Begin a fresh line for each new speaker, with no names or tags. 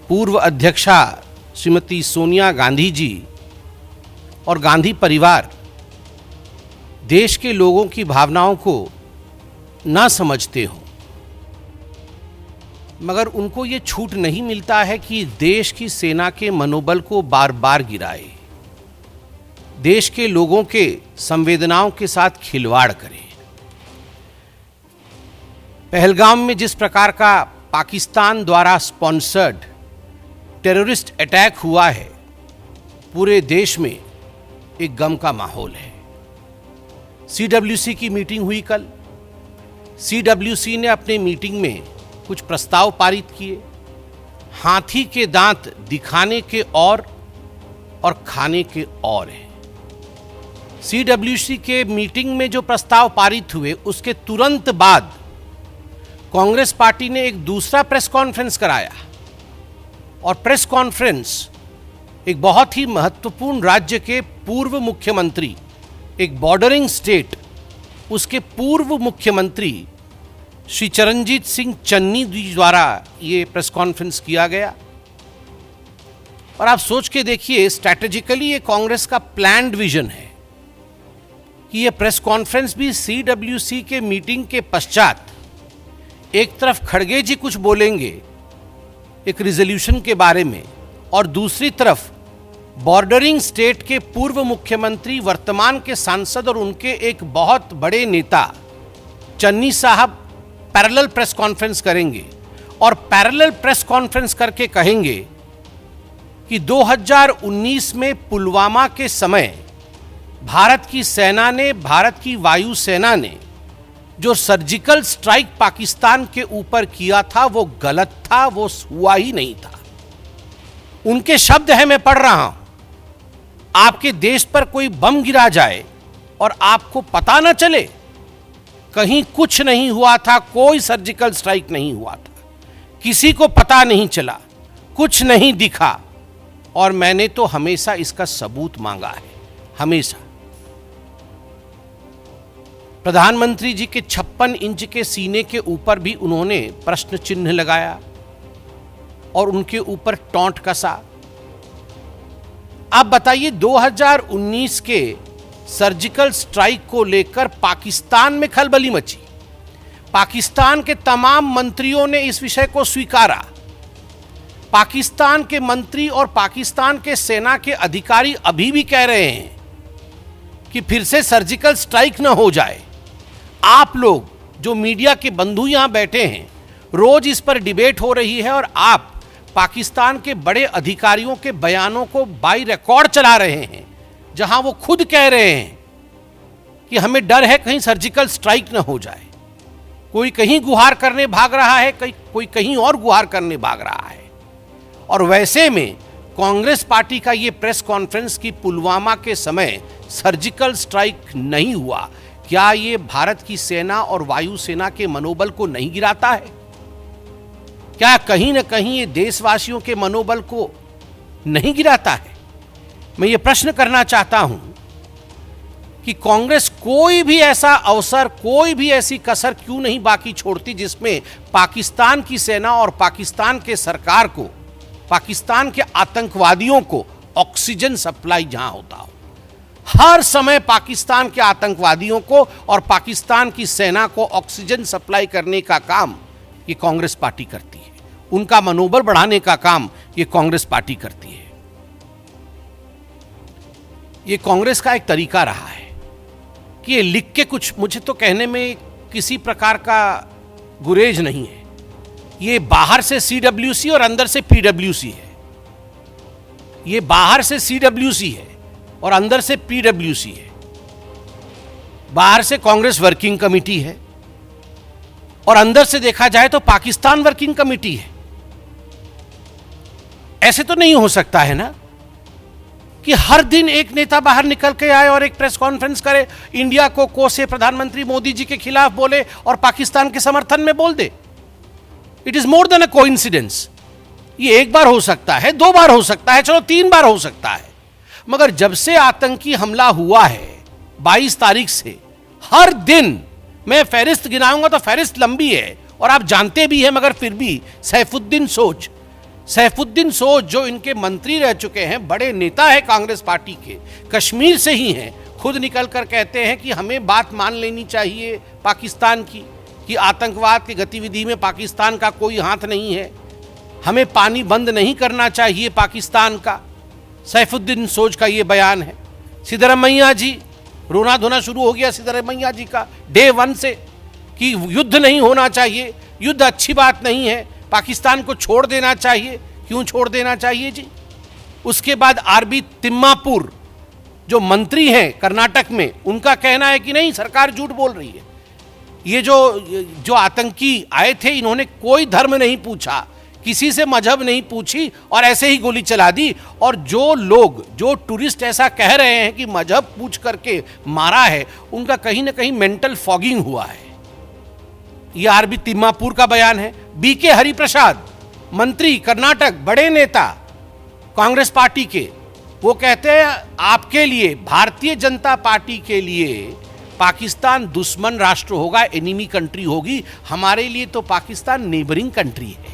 पूर्व अध्यक्षा श्रीमती सोनिया गांधी जी और गांधी परिवार देश के लोगों की भावनाओं को ना समझते हो, मगर उनको ये छूट नहीं मिलता है कि देश की सेना के मनोबल को बार बार गिराए, देश के लोगों के संवेदनाओं के साथ खिलवाड़ करे। पहलगाम में जिस प्रकार का पाकिस्तान द्वारा स्पॉन्सर्ड टेररिस्ट अटैक हुआ है, पूरे देश में एक गम का माहौल है। सीडब्ल्यूसी की मीटिंग हुई कल। सीडब्ल्यूसी ने अपने मीटिंग में कुछ प्रस्ताव पारित किए। हाथी के दांत दिखाने के और खाने के और है। सीडब्ल्यूसी के मीटिंग में जो प्रस्ताव पारित हुए, उसके तुरंत बाद कांग्रेस पार्टी ने एक दूसरा प्रेस कॉन्फ्रेंस कराया, और प्रेस कॉन्फ्रेंस एक बहुत ही महत्वपूर्ण राज्य के पूर्व मुख्यमंत्री, एक बॉर्डरिंग स्टेट, उसके पूर्व मुख्यमंत्री श्री चरणजीत सिंह चन्नी जी द्वारा ये प्रेस कॉन्फ्रेंस किया गया। और आप सोच के देखिए, स्ट्रैटेजिकली ये कांग्रेस का प्लान्ड विजन है कि ये प्रेस कॉन्फ्रेंस भी सीडब्ल्यूसी के मीटिंग के पश्चात, एक तरफ खड़गे जी कुछ बोलेंगे एक रिजोल्यूशन के बारे में, और दूसरी तरफ बॉर्डरिंग स्टेट के पूर्व मुख्यमंत्री, वर्तमान के सांसद और उनके एक बहुत बड़े नेता चन्नी साहब पैरेलल प्रेस कॉन्फ्रेंस करेंगे, और पैरेलल प्रेस कॉन्फ्रेंस करके कहेंगे कि 2019 में पुलवामा के समय भारत की सेना ने, भारत की वायुसेना ने जो सर्जिकल स्ट्राइक पाकिस्तान के ऊपर किया था वो गलत था, वो हुआ ही नहीं था। उनके शब्द हैं, मैं पढ़ रहा हूं। आपके देश पर कोई बम गिरा जाए और आपको पता न चले, कहीं कुछ नहीं हुआ था, कोई सर्जिकल स्ट्राइक नहीं हुआ था, किसी को पता नहीं चला, कुछ नहीं दिखा, और मैंने तो हमेशा इसका सबूत मांगा है, हमेशा। प्रधानमंत्री जी के 56 इंच के सीने के ऊपर भी उन्होंने प्रश्न चिन्ह लगाया और उनके ऊपर टॉन्ट कसा। आप बताइए, 2019 के सर्जिकल स्ट्राइक को लेकर पाकिस्तान में खलबली मची। पाकिस्तान के तमाम मंत्रियों ने इस विषय को स्वीकारा। पाकिस्तान के मंत्री और पाकिस्तान के सेना के अधिकारी अभी भी कह रहे हैं कि फिर से सर्जिकल स्ट्राइक न हो जाए। आप लोग जो मीडिया के बंधु यहां बैठे हैं, रोज इस पर डिबेट हो रही है, और आप पाकिस्तान के बड़े अधिकारियों के बयानों को बाई रिकॉर्ड चला रहे हैं, जहां वो खुद कह रहे हैं कि हमें डर है कहीं सर्जिकल स्ट्राइक न हो जाए। कोई कहीं गुहार करने भाग रहा है, कोई कहीं और गुहार करने भाग रहा है। और वैसे में कांग्रेस पार्टी का ये प्रेस कॉन्फ्रेंस कि पुलवामा के समय सर्जिकल स्ट्राइक नहीं हुआ, क्या ये भारत की सेना और वायुसेना के मनोबल को नहीं गिराता है? क्या कहीं न कहीं ये देशवासियों के मनोबल को नहीं गिराता है? मैं ये प्रश्न करना चाहता हूं कि कांग्रेस कोई भी ऐसा अवसर, कोई भी ऐसी कसर क्यों नहीं बाकी छोड़ती जिसमें पाकिस्तान की सेना और पाकिस्तान के सरकार को, पाकिस्तान के आतंकवादियों को ऑक्सीजन सप्लाई जहां होता हो। हर समय पाकिस्तान के आतंकवादियों को और पाकिस्तान की सेना को ऑक्सीजन सप्लाई करने का काम ये कांग्रेस पार्टी करती है। उनका मनोबल बढ़ाने का काम ये कांग्रेस पार्टी करती है। ये कांग्रेस का एक तरीका रहा है कि ये लिख के कुछ, मुझे तो कहने में किसी प्रकार का गुरेज नहीं है। ये बाहर से सीडब्ल्यूसी और अंदर से पीडब्ल्यूसी है। ये बाहर से सीडब्ल्यूसी है और अंदर से पीडब्ल्यूसी है। बाहर से कांग्रेस वर्किंग कमेटी है और अंदर से देखा जाए तो पाकिस्तान वर्किंग कमेटी है। ऐसे तो नहीं हो सकता है ना कि हर दिन एक नेता बाहर निकल के आए और एक प्रेस कॉन्फ्रेंस करे, इंडिया को कोसे, प्रधानमंत्री मोदी जी के खिलाफ बोले और पाकिस्तान के समर्थन में बोल दे। It is more than a coincidence. ये एक बार हो सकता है, 2 बार हो सकता है, चलो 3 बार हो सकता है, मगर जब से आतंकी हमला हुआ है 22 तारीख से, हर दिन मैं फहरिस्त गिनाऊंगा तो फहरिस्त लंबी है और आप जानते भी हैं, मगर फिर भी सैफुद्दीन सोच, सैफुद्दीन सोज जो इनके मंत्री रह चुके हैं, बड़े नेता है कांग्रेस पार्टी के, कश्मीर से ही हैं, खुद निकल कर कहते हैं कि हमें बात मान लेनी चाहिए पाकिस्तान की कि आतंकवाद की गतिविधि में पाकिस्तान का कोई हाथ नहीं है, हमें पानी बंद नहीं करना चाहिए पाकिस्तान का। सैफुद्दीन सोज का ये बयान है। सिद्धरमैया जी, रोना धोना शुरू हो गया सिद्धरमैया जी का डे 1 से कि युद्ध नहीं होना चाहिए, युद्ध अच्छी बात नहीं है, पाकिस्तान को छोड़ देना चाहिए। क्यों छोड़ देना चाहिए जी? उसके बाद आरबी तिम्मापुर जो मंत्री हैं कर्नाटक में, उनका कहना है कि नहीं, सरकार झूठ बोल रही है। ये जो आतंकी आए थे, इन्होंने कोई धर्म नहीं पूछा, किसी से मजहब नहीं पूछी और ऐसे ही गोली चला दी। और जो लोग, जो टूरिस्ट ऐसा कह रहे हैं कि मजहब पूछ करके मारा है, उनका कहीं ना कहीं मेंटल फॉगिंग हुआ है। यह आरबी तिम्मापुर का बयान है। बीके हरिप्रसाद, मंत्री कर्नाटक, बड़े नेता कांग्रेस पार्टी के, वो कहते हैं आपके लिए, भारतीय जनता पार्टी के लिए पाकिस्तान दुश्मन राष्ट्र होगा, एनिमी कंट्री होगी, हमारे लिए तो पाकिस्तान नेबरिंग कंट्री है।